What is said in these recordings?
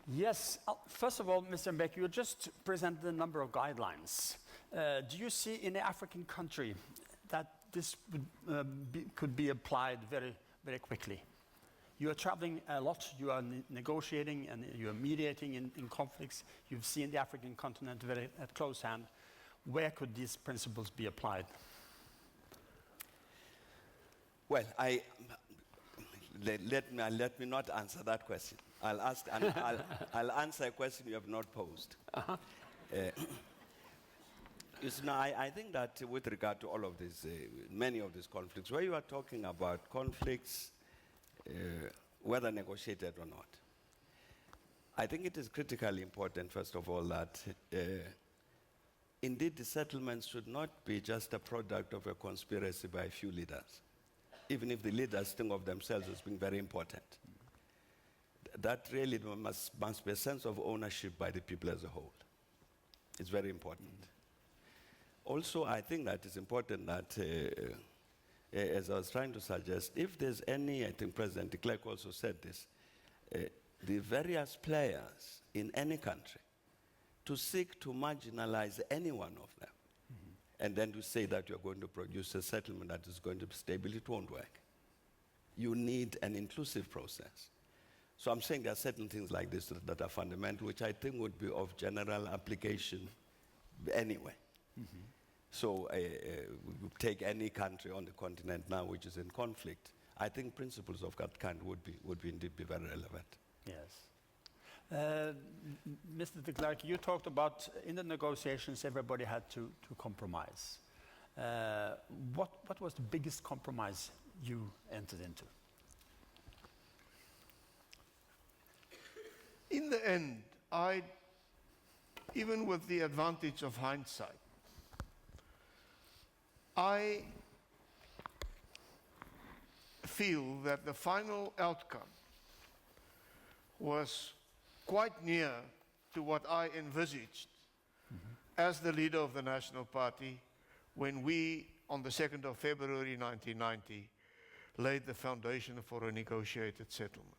Yes. First of all, Mr. Mbeki, you just presented a number of guidelines. Do you see in the African country that this could be applied very, very quickly? You are traveling a lot, you are negotiating and you are mediating in conflicts. You've seen the African continent very at close hand. Where could these principles be applied? Well, let me not answer that question. I'll answer a question you have not posed. I think that with regard to all of this, many of these conflicts, where you are talking about conflicts, whether negotiated or not, I think it is critically important, first of all, that indeed the settlements should not be just a product of a conspiracy by a few leaders, even if the leaders think of themselves as being very important. That really must be a sense of ownership by the people as a whole. It's very important. Also, I think that it's important that, as I was trying to suggest, if there's any, I think President de Klerk also said this, the various players in any country to seek to marginalize any one of them, and then to say that you're going to produce a settlement that is going to be stable, it won't work. You need an inclusive process. So I'm saying there are certain things like this that are fundamental, which I think would be of general application anyway. So we take any country on the continent now which is in conflict. I think principles of that kind would indeed be very relevant. Yes. Mr. de Klerk, you talked about in the negotiations everybody had to compromise. What was the biggest compromise you entered into? In the end, even with the advantage of hindsight, I feel that the final outcome was quite near to what I envisaged as the leader of the National Party when we, on the 2nd of February 1990, laid the foundation for a negotiated settlement.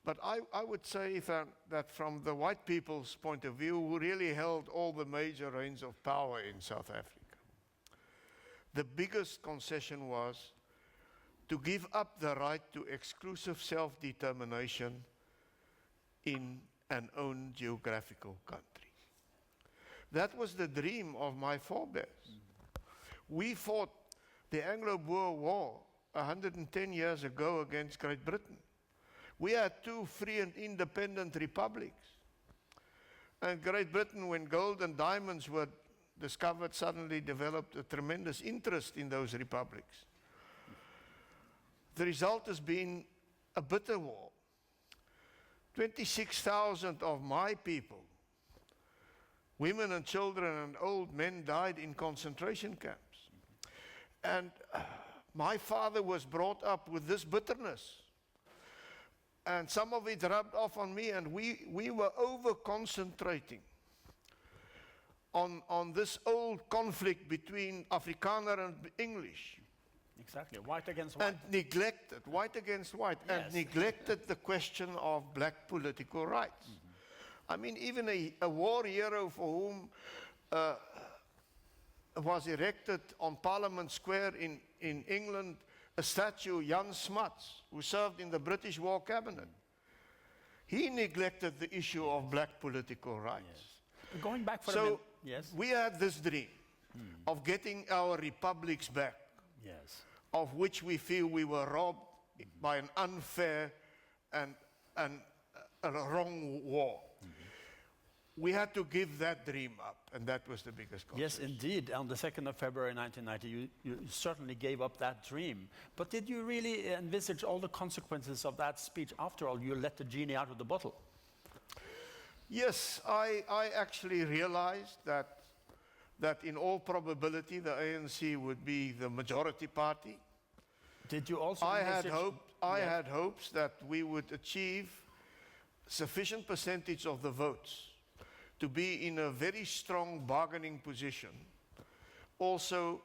But I would say that from the white people's point of view, who really held all the major reins of power in South Africa, the biggest concession was to give up the right to exclusive self-determination in an own geographical country. That was the dream of my forebears. We fought the Anglo-Boer War 110 years ago against Great Britain. We had 2 free and independent republics. And Great Britain, when gold and diamonds were discovered, suddenly developed a tremendous interest in those republics. The result has been a bitter war. 26,000 of my people, women and children and old men, died in concentration camps. And my father was brought up with this bitterness. And some of it rubbed off on me, and we were over-concentrating on this old conflict between Afrikaner and English. Exactly, white against white. And neglected, white against white, yes. And neglected the question of black political rights. I mean, even a war hero for whom was erected on Parliament Square in England, a statue, Jan Smuts, who served in the British War Cabinet. He neglected the issue of black political rights. Yes. Going back for a minute, yes. We had this dream of getting our republics back, yes, of which we feel we were robbed by an unfair and a wrong war. We had to give that dream up, and that was the biggest consequence. Yes, indeed. On the 2nd of February 1990, you certainly gave up that dream. But did you really envisage all the consequences of that speech? After all, you let the genie out of the bottle. Yes, I actually realized that in all probability the ANC would be the majority party. Did you also I had hopes that we would achieve sufficient percentage of the votes to be in a very strong bargaining position also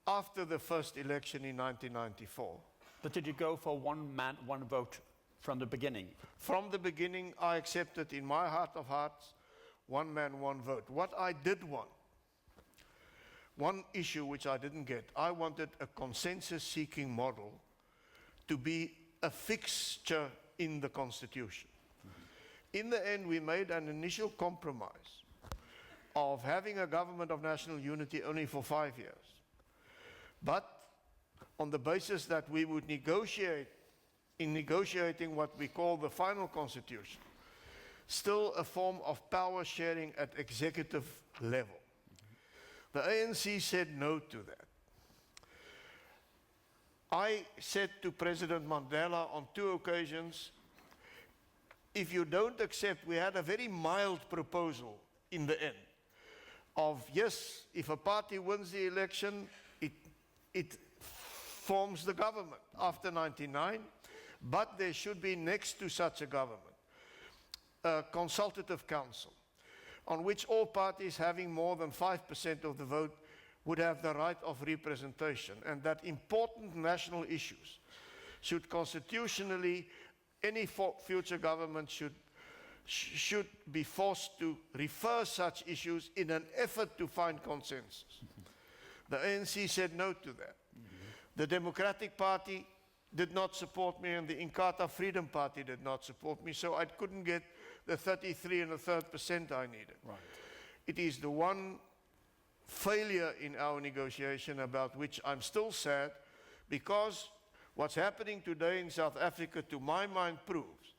after the first election in 1994. But did you go for one man, one vote From the beginning? From the beginning, I accepted in my heart of hearts, one man, one vote. What I did want, one issue which I didn't get, I wanted a consensus-seeking model to be a fixture in the Constitution. In the end, we made an initial compromise of having a government of national unity only for 5 years. But on the basis that we would negotiate, in negotiating what we call the final constitution, still a form of power sharing at executive level. The ANC said no to that. I said to President Mandela on 2 occasions, if you don't accept, we had a very mild proposal in the end of, yes, if a party wins the election, it forms the government after 99, but there should be next to such a government a consultative council on which all parties having more than 5% of the vote would have the right of representation, and that important national issues should constitutionally, any future government should be forced to refer such issues in an effort to find consensus. The ANC said no to that. The Democratic Party did not support me, and the Inkatha Freedom Party did not support me, so I couldn't get the 33.33% I needed. Right. It is the one failure in our negotiation about which I'm still sad, because what's happening today in South Africa, to my mind, proves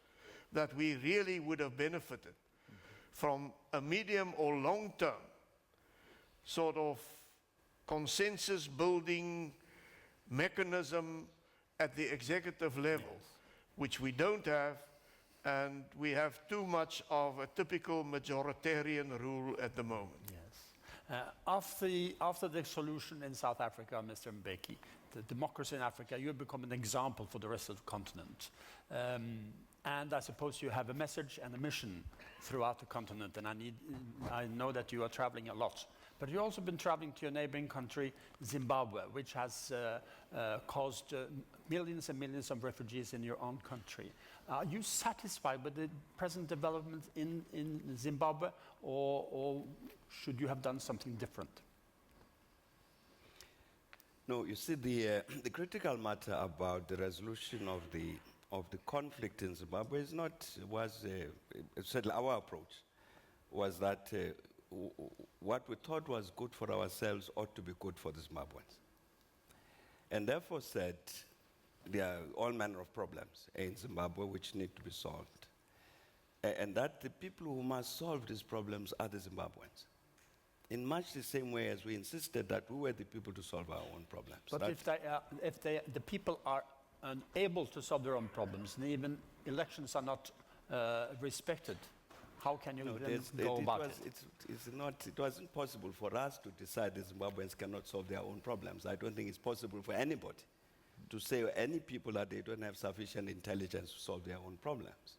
that we really would have benefited from a medium or long-term sort of consensus-building mechanism at the executive level, which we don't have, and we have too much of a typical majoritarian rule at the moment. Yes. After the solution in South Africa, Mr. Mbeki, the democracy in Africa, you have become an example for the rest of the continent. And I suppose you have a message and a mission throughout the continent, and I know that you are traveling a lot. But you've also been traveling to your neighboring country, Zimbabwe, which has caused millions and millions of refugees in your own country. Are you satisfied with the present development in Zimbabwe, or should you have done something different? No, you see, the critical matter about the resolution of the conflict in Zimbabwe is not, certainly our approach was that what we thought was good for ourselves ought to be good for the Zimbabweans. And therefore said there are all manner of problems in Zimbabwe which need to be solved. And that the people who must solve these problems are the Zimbabweans. In much the same way as we insisted that we were the people to solve our own problems. But if the people are unable to solve their own problems, and even elections are not respected, how can you go about it? It wasn't possible for us to decide the Zimbabweans cannot solve their own problems. I don't think it's possible for anybody to say, or any people, that they don't have sufficient intelligence to solve their own problems.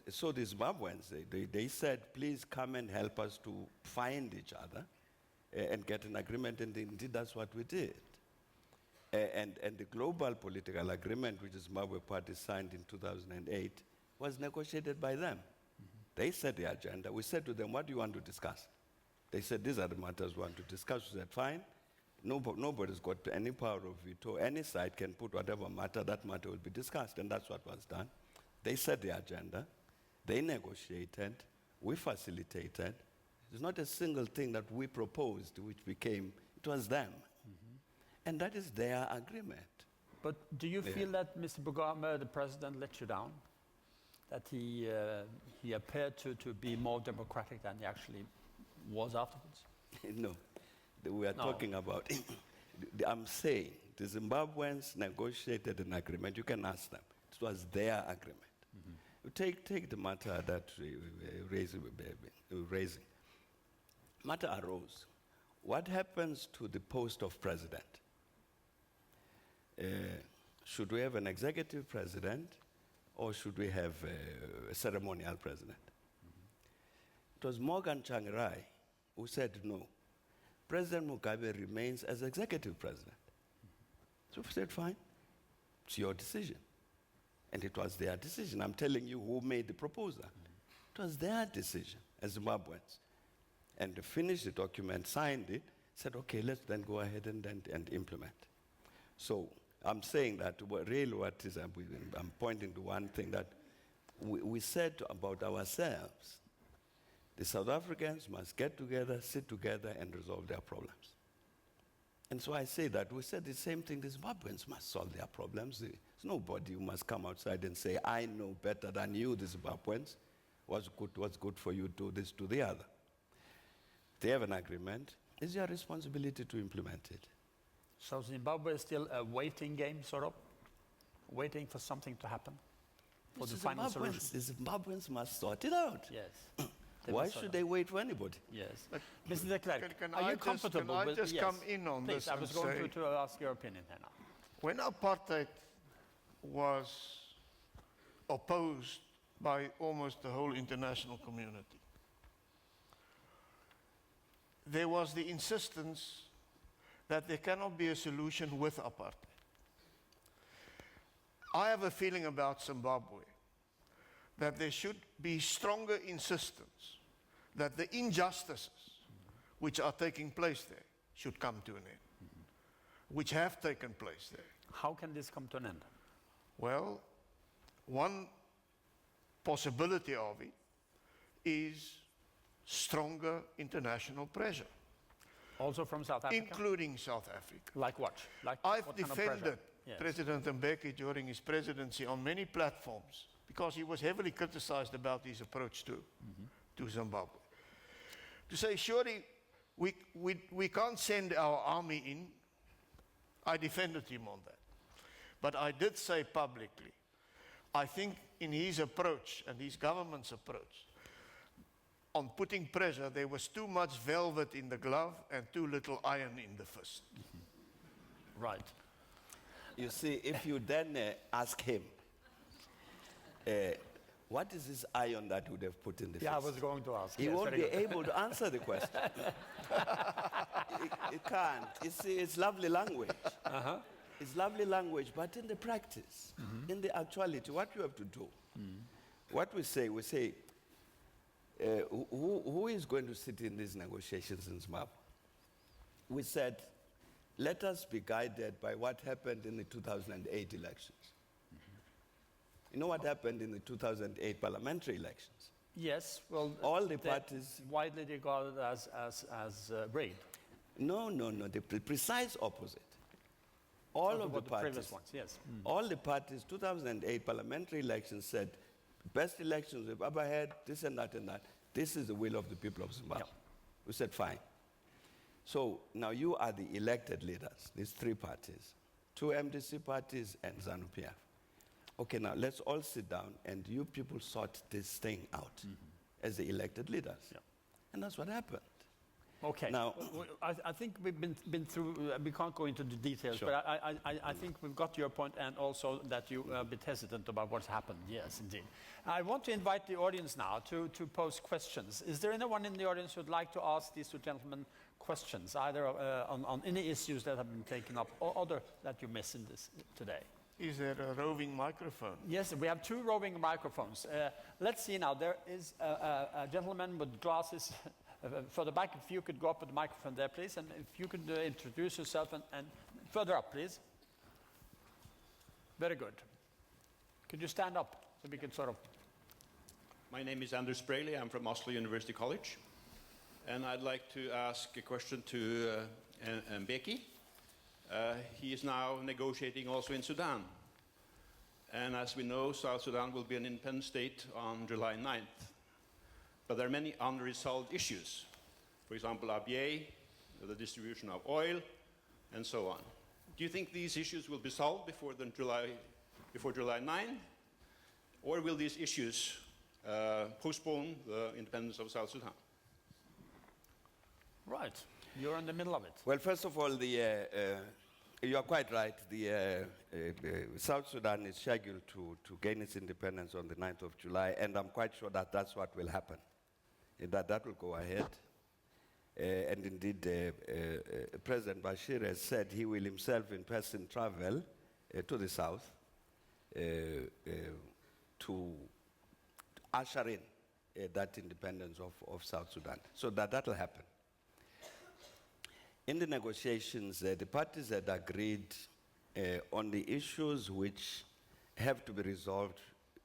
So the Zimbabweans, they said, please come and help us to find each other and get an agreement, and indeed that's what we did. And the global political agreement, which the Zimbabwe party signed in 2008, was negotiated by them. They set the agenda. We said to them, what do you want to discuss? They said, these are the matters we want to discuss. We said, fine. Nobody's got any power of veto. Any side can put whatever matter, that matter will be discussed, and that's what was done. They set the agenda. They negotiated. We facilitated. There's not a single thing that we proposed which became, it was them. And that is their agreement. But do you feel that Mr. Bugama, the president, let you down? That he appeared to be more democratic than he actually was afterwards? No. We are talking about, I'm saying, the Zimbabweans negotiated an agreement. You can ask them. It was their agreement. You take the matter that we're raising. Matter arose. What happens to the post of president? Should we have an executive president, or should we have a ceremonial president? It was Morgan Tsvangirai who said no. President Mugabe remains as executive president. So we said, fine, it's your decision. And it was their decision. I'm telling you who made the proposal. It was their decision as Zimbabweans. And they finished the document, signed it, said, okay, let's then go ahead and implement. So I'm saying that really what is, I'm pointing to one thing that we said about ourselves. The South Africans must get together, sit together, and resolve their problems. And so I say that we said the same thing, the Zimbabweans must solve their problems. There's nobody who must come outside and say, I know better than you, the Zimbabweans. What's good for you, do this, do the other. They have an agreement. It's your responsibility to implement it. So Zimbabwe is still a waiting game, sort of? Waiting for something to happen? For the final solution? The Zimbabweans must sort it out. Yes. Why should they wait for anybody? Yes. Mr. de Klerk, Can are I you comfortable with... Can I just yes. come in on Please, this I and was going say, to ask your opinion here now. when apartheid was opposed by almost the whole international community, there was the insistence that there cannot be a solution with apartheid. I have a feeling about Zimbabwe that there should be stronger insistence that the injustices which are taking place there should come to an end, which have taken place there. How can this come to an end? Well, one possibility of it is stronger international pressure, Also from South Africa? including South Africa. Like what? Like I've what kind of pressure? defended Yes. President Mbeki during his presidency on many platforms because he was heavily criticized about his approach to Zimbabwe. To say, surely we can't send our army in. I defended him on that. But I did say publicly, I think in his approach and his government's approach, on putting pressure, there was too much velvet in the glove and too little iron in the fist. Right. You see, if you then ask him, what is this iron that would have put in the Yeah, I fist? was going to ask. He Yes, won't very be good. able to answer the question. He can't. You see, it's lovely language. It's lovely language, but in the practice, in the actuality, what you have to do, what we say, who is going to sit in these negotiations in Zimbabwe? We said, let us be guided by what happened in the 2008 elections. You know what happened in the 2008 parliamentary elections? Yes, well, All the they're parties... widely regarded as rigged. No, the precise opposite. All of the parties... previous ones, yes. All the parties, 2008 parliamentary elections said, best elections we've ever had, this and that and that. This is the will of the people of Zimbabwe. Yeah. We said, fine. So now you are the elected leaders, these three parties, two MDC parties and ZANU-PF. Okay, now let's all sit down and you people sort this thing out as the elected leaders. Yeah. And that's what happened. Okay. Now- I think we've been through, we can't go into the details, Sure. but I think we've got your point, and also that you are a bit hesitant about what's happened. Yes, indeed. I want to invite the audience now to pose questions. Is there anyone in the audience who would like to ask these two gentlemen questions, either on any issues that have been taken up or other that you miss in this today? Is there a roving microphone? Yes, we have two roving microphones. Let's see now. There is a gentleman with glasses further back. If you could go up with the microphone there, please, and if you could introduce yourself and further up, please. Very good. Could you stand up so we can sort of... My name is Anders Braley. I'm from Oslo University College. And I'd like to ask a question to Mbeki. He is now negotiating also in Sudan. And as we know, South Sudan will be an independent state on July 9th. But there are many unresolved issues. For example, ABA, the distribution of oil, and so on. Do you think these issues will be solved before July 9? Or will these issues postpone the independence of South Sudan? Right. You're in the middle of it. Well, first of all, you are quite right. The South Sudan is scheduled to gain its independence on the 9th of July, and I'm quite sure that that's what will happen. That will go ahead. And indeed, President Bashir has said he will himself in person travel to the south to usher in that independence of South Sudan. So that will happen. In the negotiations, the parties had agreed on the issues which have to be resolved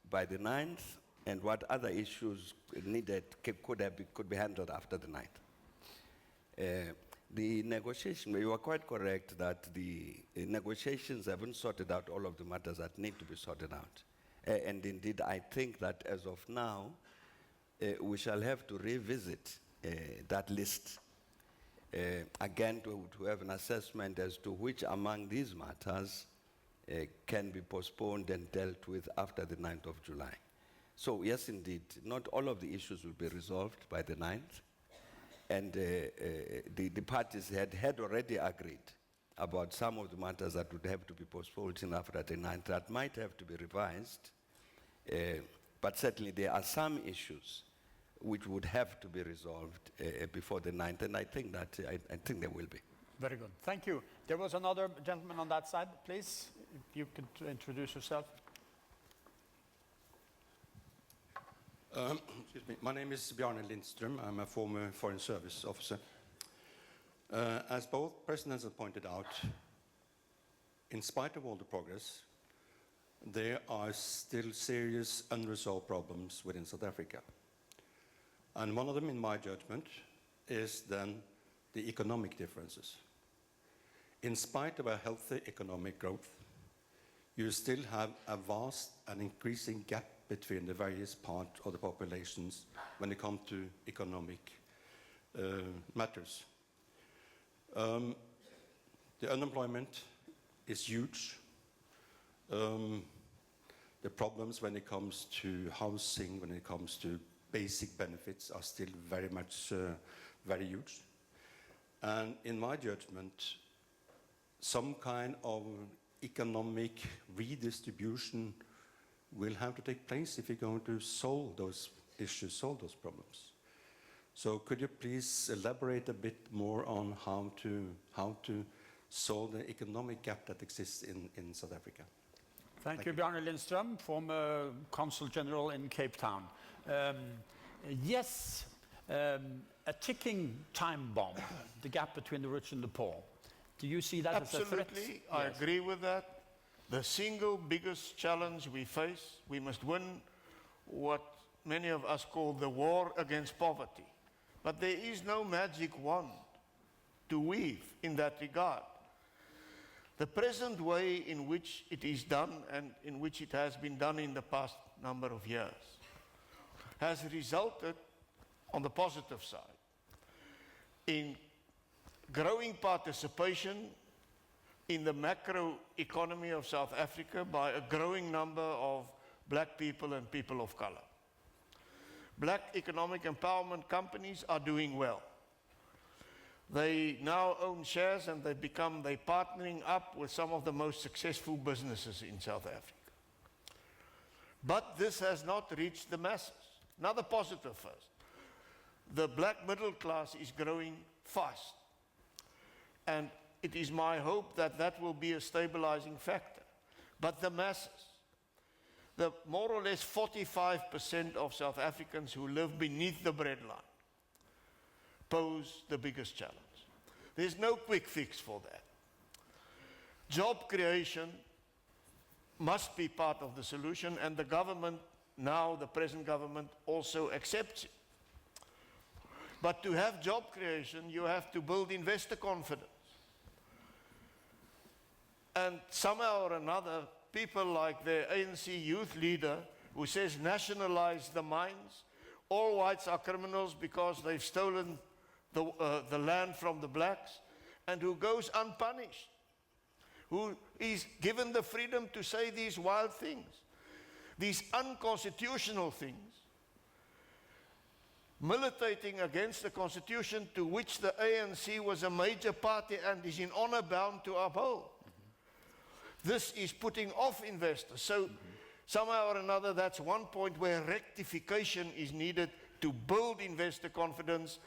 by the 9th and what other issues needed could be handled after the 9th. The negotiation, you are quite correct that the negotiations haven't sorted out all of the matters that need to be sorted out. And indeed, I think that as of now, we shall have to revisit that list again to have an assessment as to which among these matters can be postponed and dealt with after the 9th of July. So yes, indeed, not all of the issues will be resolved by the 9th. And the parties had already agreed about some of the matters that would have to be postponed in after the 9th that might have to be revised. But certainly there are some issues which would have to be resolved before the 9th, and I think that I think there will be. Very good. Thank you. There was another gentleman on that side, please. If you could introduce yourself. Excuse me. My name is Bjarne Lindström. I'm a former Foreign Service officer. As both presidents have pointed out, in spite of all the progress, there are still serious unresolved problems within South Africa. And one of them, in my judgment, is then the economic differences. In spite of a healthy economic growth, you still have a vast and increasing gap between the various parts of the populations when it comes to economic matters. The unemployment is huge. The problems when it comes to housing, when it comes to basic benefits are still very much very huge. And in my judgment, some kind of economic redistribution will have to take place if you're going to solve those issues, solve those problems. So could you please elaborate a bit more on how to solve the economic gap that exists in South Africa? Thank you, Bjarne Lindström, former Consul General in Cape Town. Yes, a ticking time bomb, the gap between the rich and the poor. Do you see that as a threat? Absolutely, I agree with that. The single biggest challenge we face, we must win what many of us call the war against poverty. But there is no magic wand to weave in that regard. The present way in which it is done and in which it has been done in the past number of years has resulted, on the positive side, in growing participation in the macro economy of South Africa by a growing number of black people and people of color. Black economic empowerment companies are doing well. They now own shares and they're partnering up with some of the most successful businesses in South Africa. But this has not reached the masses. Another positive first. The black middle class is growing fast. And it is my hope that that will be a stabilizing factor. But the masses, the more or less 45% of South Africans who live beneath the breadline, pose the biggest challenge. There's no quick fix for that. Job creation must be part of the solution, and the government, now the present government, also accepts it. But to have job creation, you have to build investor confidence. And somehow or another, people like the ANC youth leader who says nationalize the mines, all whites are criminals because they've stolen the land from the blacks, and who goes unpunished, who is given the freedom to say these wild things, these unconstitutional things, militating against the constitution to which the ANC was a major party and is in honor bound to uphold. This is putting off investors. So somehow or another, that's one point where rectification is needed to build investor confidence.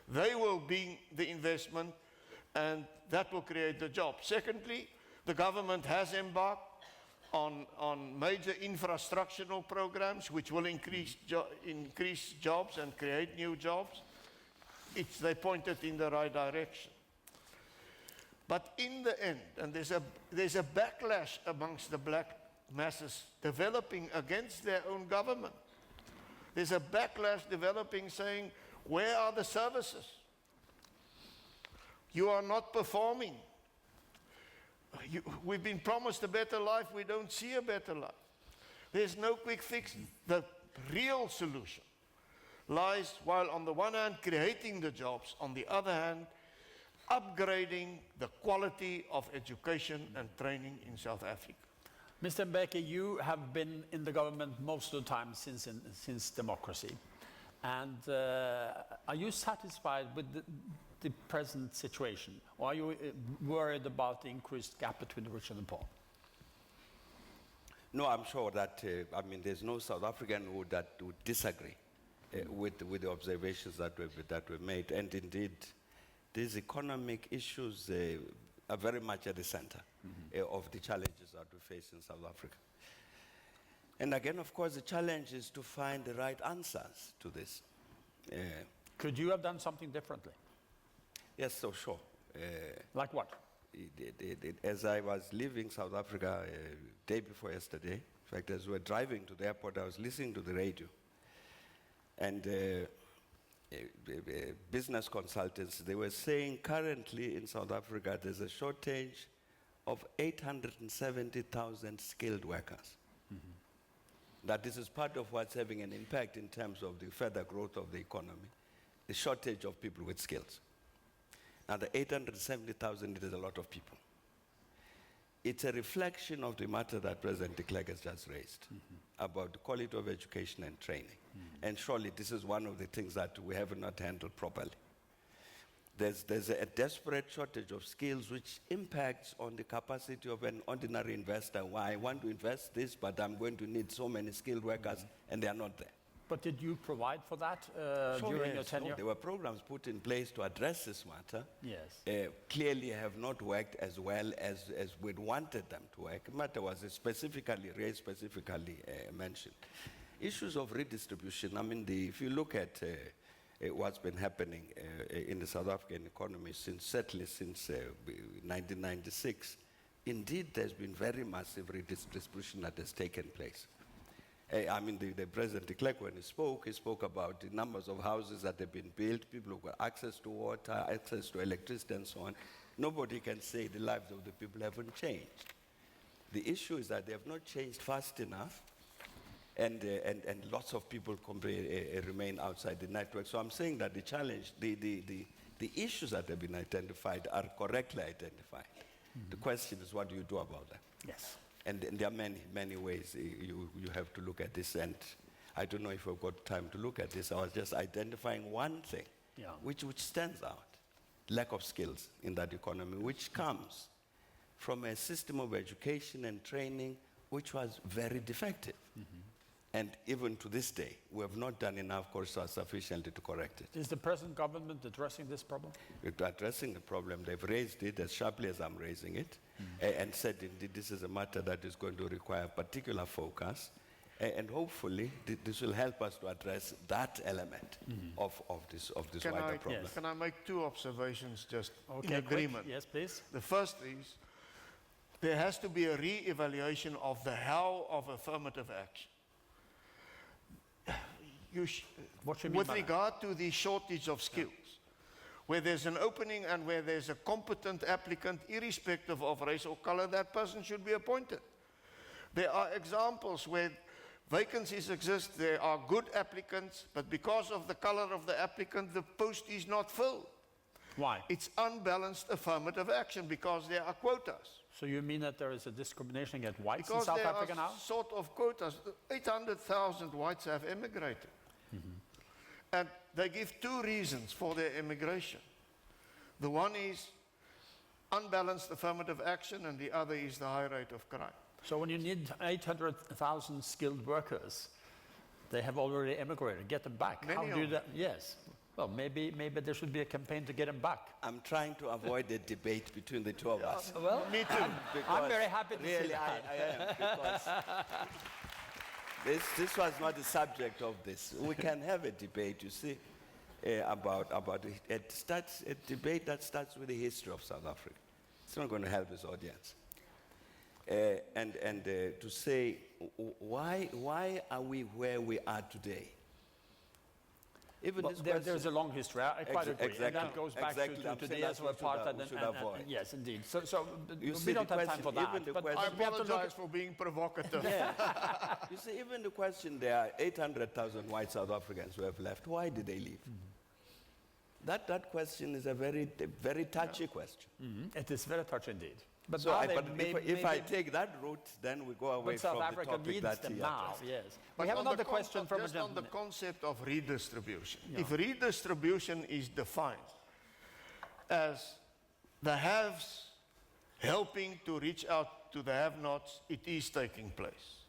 They will bring the investment, and that will create the job. Secondly, the government has embarked on major infrastructural programs which will increase jobs and create new jobs. They pointed in the right direction. But in the end, and there's a backlash amongst the black masses developing against their own government. There's a backlash developing saying, where are the services? You are not performing. We've been promised a better life, we don't see a better life. There's no quick fix. The real solution lies, while on the one hand creating the jobs, on the other hand upgrading the quality of education and training in South Africa. Mr. Mbeki, you have been in the government most of the time since democracy. And are you satisfied with the present situation? Or are you worried about the increased gap between the rich and the poor? No, I'm sure that, there's no South African would disagree with the observations that were made. And indeed, these economic issues are very much at the center of the challenges that we face in South Africa. And again, of course, the challenge is to find the right answers to this. Could you have done something differently? Yes, so sure. Like what? As I was leaving South Africa day before yesterday, in fact, as we were driving to the airport, I was listening to the radio. And business consultants, they were saying currently in South Africa there's a shortage of 870,000 skilled workers. That this is part of what's having an impact in terms of the further growth of the economy, the shortage of people with skills. Now the 870,000 is a lot of people. It's a reflection of the matter that President de Klerk has just raised about the quality of education and training. And surely this is one of the things that we have not handled properly. There's a desperate shortage of skills which impacts on the capacity of an ordinary investor. Why I want to invest this, but I'm going to need so many skilled workers, and they are not there. But did you provide for that during your tenure? No, there were programs put in place to address this matter. Yes. Clearly have not worked as well as we'd wanted them to work. The matter was specifically raised, specifically mentioned. Issues of redistribution, if you look at what's been happening in the South African economy certainly since 1996, indeed there's been very massive redistribution that has taken place. The President de Klerk, when he spoke about the numbers of houses that have been built, people who've got access to water, access to electricity and so on. Nobody can say the lives of the people haven't changed. The issue is that they have not changed fast enough, and lots of people remain outside the network. So I'm saying that the challenge, the issues that have been identified are correctly identified. The question is, what do you do about them? Yes. And there are many ways you have to look at this, and I don't know if we've got time to look at this. I was just identifying one thing which stands out, lack of skills in that economy, which comes from a system of education and training which was very defective. And even to this day, we have not done enough, course, sufficiently to correct it. Is the present government addressing this problem? We're addressing the problem. They've raised it as sharply as I'm raising it, and said indeed this is a matter that is going to require particular focus, and hopefully this will help us to address that element of this wider problem. Can I make two observations just in quick. agreement? Yes, please. The first is, there has to be a re-evaluation of the how of affirmative action. With regard to the shortage of skills, where there's an opening and where there's a competent applicant, irrespective of race or color, that person should be appointed. There are examples where vacancies exist, there are good applicants, but because of the color of the applicant, the post is not filled. Why? It's unbalanced affirmative action because there are quotas. So you mean that there is a discrimination against whites Because in South there Africa are now? sort of quotas. 800,000 whites have emigrated. And they give two reasons for their immigration. The one is unbalanced affirmative action, and the other is the high rate of crime. So when you need 800,000 skilled workers, they have already emigrated. Get them back. Many How do you of do that? Yes. Well, maybe there should be a campaign to get him back. I'm trying to avoid a debate between the two of us. Well, Me too. I'm very happy to see Really, that. I am, because this was not the subject of this. We can have a debate, you see, about it. A debate that starts with the history of South Africa. It's not going to help his audience. And to say, why are we where we are today? Even Well, this there's a long history. I quite agree. Exactly. And that goes back Exactly. to I'm the saying days that's of what apartheid. we should avoid. Yes, indeed. So You we see, don't the have time for question- even that. the But I question- we have to look apologize at, for being provocative. You see, even the question, there are 800,000 white South Africans who have left. Why did they leave? That question is a very touchy question. it is very touch indeed. But So, now they if I take that route, then we go away but from South the Africa topic needs that them he now. addressed. Yes. But We have on the another question from a just on the gentleman. concept of redistribution. If redistribution is defined as the haves helping to reach out to the have-nots, it is taking place.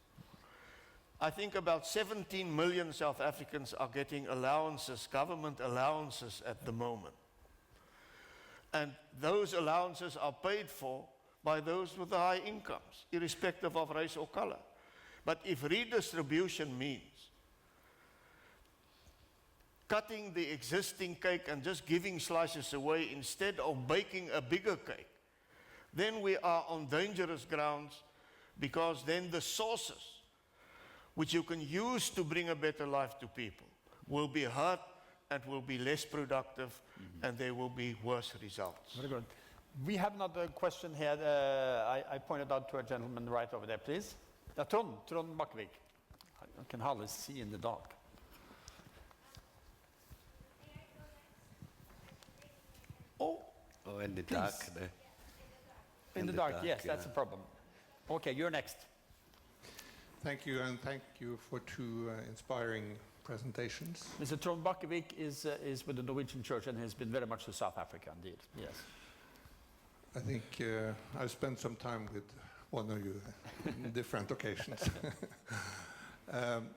I think about 17 million South Africans are getting allowances, government allowances at the moment. And those allowances are paid for by those with the high incomes, irrespective of race or color. But if redistribution means cutting the existing cake and just giving slices away instead of baking a bigger cake, then we are on dangerous grounds, because then the sources which you can use to bring a better life to people will be hurt and will be less productive, and there will be worse results. Very good. We have another question here. I pointed out to a gentleman right over there, please. Trond Bakkevik. I can hardly see in the dark. Oh, in the Please. dark. in the dark, yes, yeah. that's a problem. Okay, you're next. Thank you, and thank you for two inspiring presentations. Mr. Trond Bakkevik is with the Norwegian Church and has been very much to South Africa, indeed. Yes. I think I've spent some time with one of you on different occasions.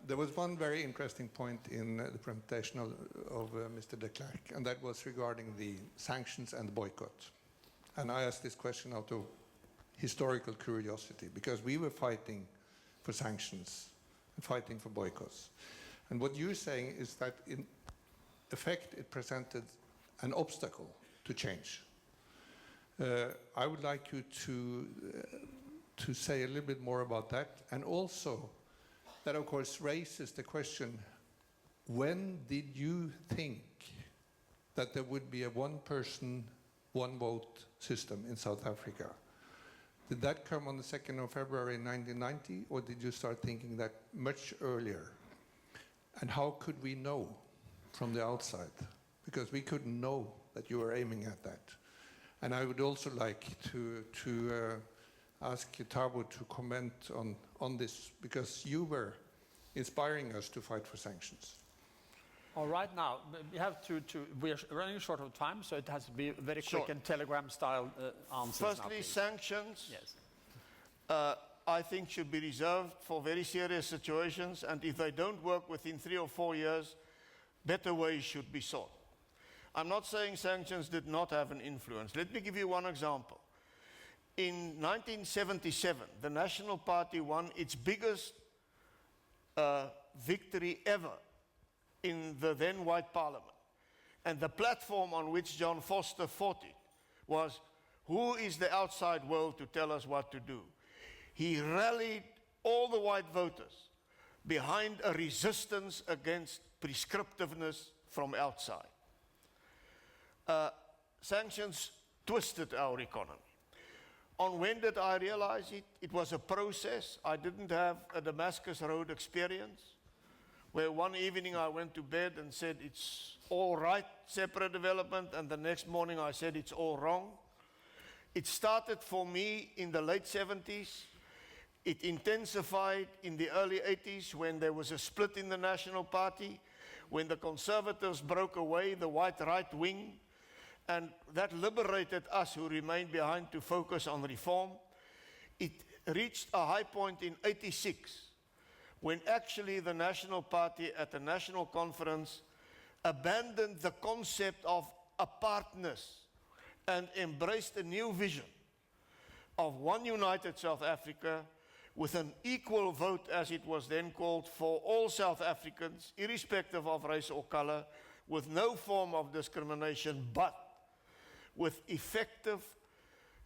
There was one very interesting point in the presentation of Mr. de Klerk, and that was regarding the sanctions and boycott. And I asked this question out of historical curiosity, because we were fighting for sanctions and fighting for boycotts. And what you're saying is that in effect it presented an obstacle to change. I would like you to say a little bit more about that, and also that of course raises the question, when did you think that there would be a one person, one vote system in South Africa? Did that come on the 2nd of February 1990, or did you start thinking that much earlier? And how could we know from the outside? Because we couldn't know that you were aiming at that. And I would also like to ask Thabo to comment on this, because you were inspiring us to fight for sanctions. All right, now, we have we're running short of time, so it has to be very quick Sure. and telegram-style answers now, Firstly, please. sanctions, Yes. I think, should be reserved for very serious situations, and if they don't work within 3 or 4 years, better ways should be sought. I'm not saying sanctions did not have an influence. Let me give you one example. In 1977, the National Party won its biggest victory ever in the then white parliament. And the platform on which John Foster fought it was, who is the outside world to tell us what to do? He rallied all the white voters behind a resistance against prescriptiveness from outside. Sanctions twisted our economy. On when did I realize it? It was a process. I didn't have a Damascus Road experience, where one evening I went to bed and said it's all right, separate development, and the next morning I said it's all wrong. It started for me in the late 70s. It intensified in the early 80s when there was a split in the National Party, when the Conservatives broke away, the white right wing, and that liberated us who remained behind to focus on reform. It reached a high point in 86, when actually the National Party at the National Conference abandoned the concept of apartness and embraced a new vision of one united South Africa with an equal vote, as it was then called, for all South Africans, irrespective of race or color, with no form of discrimination, but with effective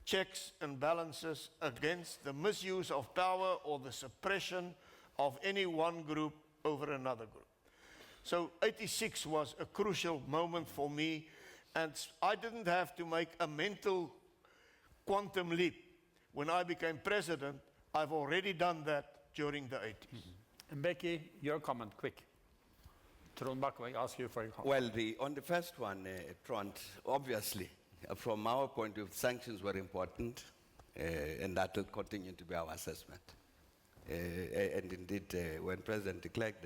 checks and balances against the misuse of power or the suppression of any one group over another group. So 86 was a crucial moment for me, and I didn't have to make a mental quantum leap. When I became president, I've already done that during the 80s. Mbeki, your comment, quick. Trondbach, I ask you for your comment. Well, on the first one, Trond, obviously, from our point of view, sanctions were important, and that will continue to be our assessment. And indeed, when President de Klerk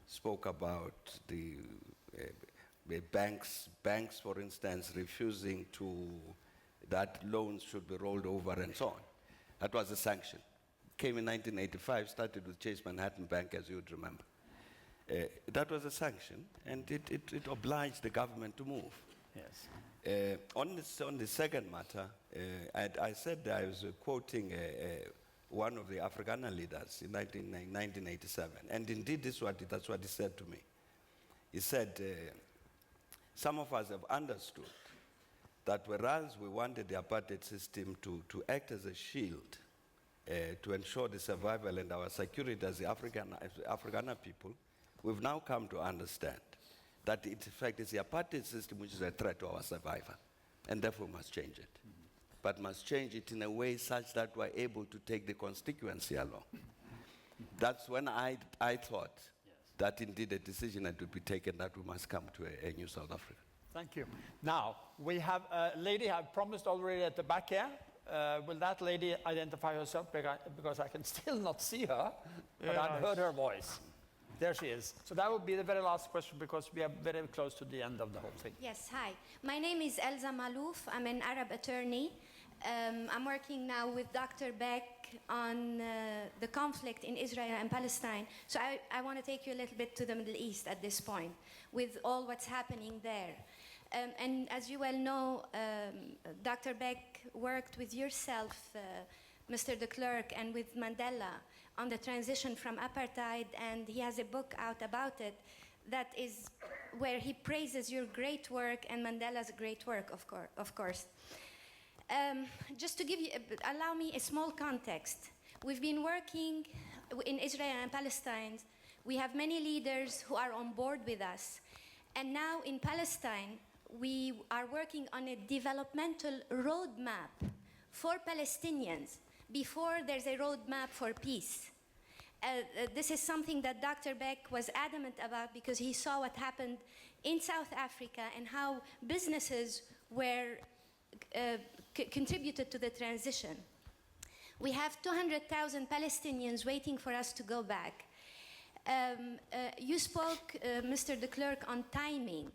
spoke about the banks, for instance, refusing that loans should be rolled over and so on, that was a sanction. Came in 1985, started with Chase Manhattan Bank, as you would remember. That was a sanction, and it obliged the government to move. Yes. On the second matter, I said I was quoting one of the Afrikaner leaders in 1987, and indeed that's what he said to me. He said, some of us have understood that whereas we wanted the apartheid system to act as a shield to ensure the survival and our security as the Afrikaner people, we've now come to understand that in fact it's the apartheid system which is a threat to our survival, and therefore must change it. But must change it in a way such that we're able to take the constituency along. That's when I thought that indeed a decision had to be taken that we must come to a new South Africa. Thank you. Now, we have a lady I've promised already at the back here. Will that lady identify herself? Because I can still not see her, but I've heard her voice. There she is. So that would be the very last question because we are very close to the end of the whole thing. Yes, hi. My name is Elza Malouf. I'm an Arab attorney. I'm working now with Dr. Beck on the conflict in Israel and Palestine. So I want to take you a little bit to the Middle East at this point with all what's happening there. And as you well know, Dr. Beck worked with yourself, Mr. de Klerk, and with Mandela on the transition from apartheid, and he has a book out about it that is where he praises your great work and Mandela's great work, of course. Just to give you, allow me a small context. We've been working in Israel and Palestine. We have many leaders who are on board with us. And now in Palestine, we are working on a developmental roadmap for Palestinians before there's a roadmap for peace. This is something that Dr. Beck was adamant about because he saw what happened in South Africa and how businesses were contributed to the transition. We have 200,000 Palestinians waiting for us to go back. You spoke, Mr. de Klerk, on timing.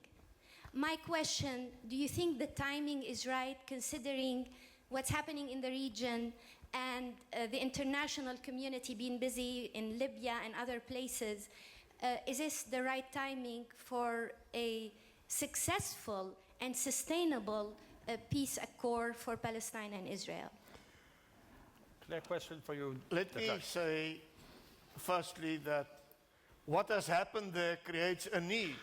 My question, do you think the timing is right considering what's happening in the region and the international community being busy in Libya and other places? Is this the right timing for a successful and sustainable peace accord for Palestine and Israel? Clear question for you. Let me say, firstly, that what has happened there creates a need.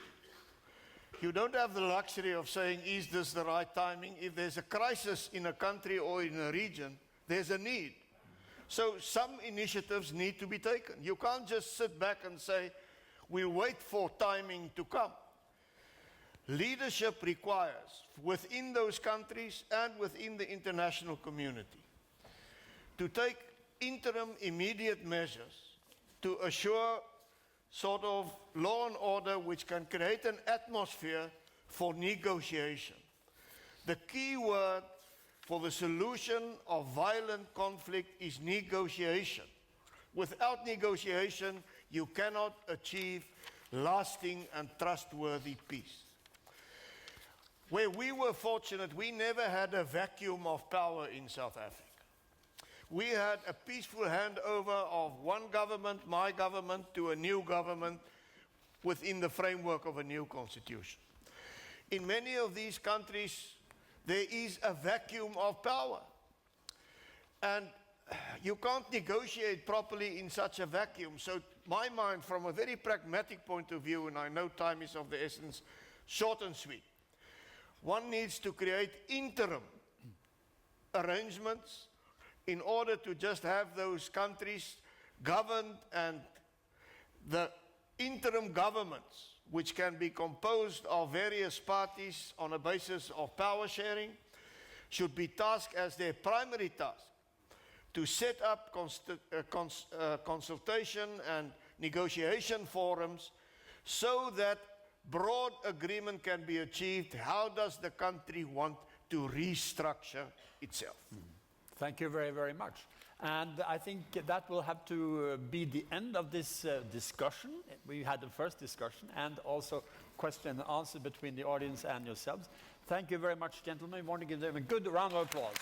You don't have the luxury of saying, is this the right timing? If there's a crisis in a country or in a region, there's a need. So some initiatives need to be taken. You can't just sit back and say, we'll wait for timing to come. Leadership requires, within those countries and within the international community, to take interim immediate measures to assure sort of law and order which can create an atmosphere for negotiation. The key word for the solution of violent conflict is negotiation. Without negotiation, you cannot achieve lasting and trustworthy peace. Where we were fortunate, we never had a vacuum of power in South Africa. We had a peaceful handover of one government, my government, to a new government, within the framework of a new constitution. In many of these countries, there is a vacuum of power. And you can't negotiate properly in such a vacuum. So my mind, from a very pragmatic point of view, and I know time is of the essence, short and sweet, one needs to create interim arrangements in order to just have those countries governed, and the interim governments, which can be composed of various parties on a basis of power sharing, should be tasked as their primary task to set up consultation and negotiation forums so that broad agreement can be achieved. How does the country want to restructure itself? Thank you very, very much. And I think that will have to be the end of this discussion. We had the first discussion and also question and answer between the audience and yourselves. Thank you very much, gentlemen. We want to give them a good round of applause.